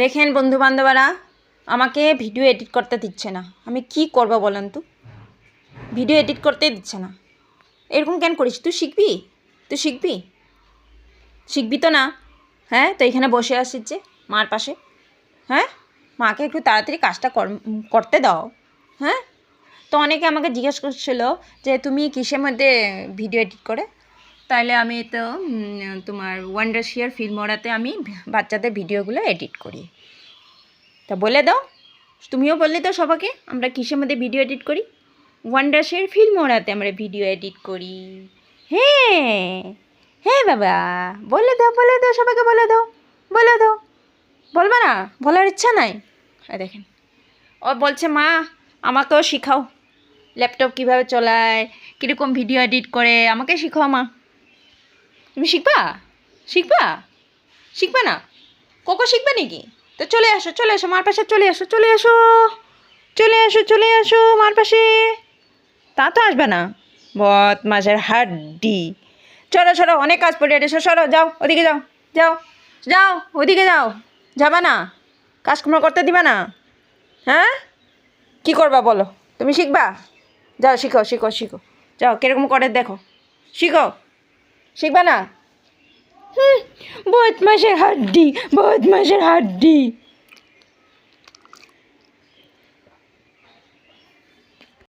দেখেন বন্ধু বান্ধবরা, আমাকে ভিডিও এডিট করতে দিচ্ছে না। আমি কি করব বলেন তো? ভিডিও এডিট করতে দিচ্ছে না। এরকম কেন করিস? তুই শিখবি? শিখবি তো না? হ্যাঁ, তো এখানে বসে আসিস যে মার পাশে। হ্যাঁ, মাকে একটু তাড়াতাড়ি কাজটা করতে দাও। হ্যাঁ, তো অনেকে আমাকে জিজ্ঞেস করছিল যে তুমি কিসের মধ্যে ভিডিও এডিট করে। তাইলে আমি তো তোমার ওয়ান্ডারশিয়ার ফিল্মোরাতে আমি বাচ্চাদের ভিডিওগুলো এডিট করি। তা বলে দাও, তুমিও বললে তো সবাইকে আমরা কিসের মধ্যে ভিডিও এডিট করি। ওয়ান্ডারশিয়ার ফিল্মোরাতে আমরা ভিডিও এডিট করি। হ্যাঁ হ্যাঁ বাবা, বলে দাও সবাইকে, বলে দাও। বলবে না? বলার ইচ্ছা নাই? দেখেন, ও বলছে মা আমাকেও শিখাও, ল্যাপটপ কীভাবে চলায়, কীরকম ভিডিও এডিট করে, আমাকে শিখাও মা। তুমি শিখবা না? কোকো শিখবে নাকি? তো চলে আসো মার পাশে, চলে আসো মার পাশে। তা তো আসবে না, বদমাশের হাড্ডি। সরো, অনেক কাজ পড়ে এসো, সরো, যাও ওদিকে, যাও ওদিকে যাও। যাবা না? কাজকর্ম করতে দিবা না? হ্যাঁ, কি করবা বলো? তুমি শিখবা? যাও শিখো, যাও কিরকম করে দেখো, শিখবা না? বদমাশের হাড্ডি।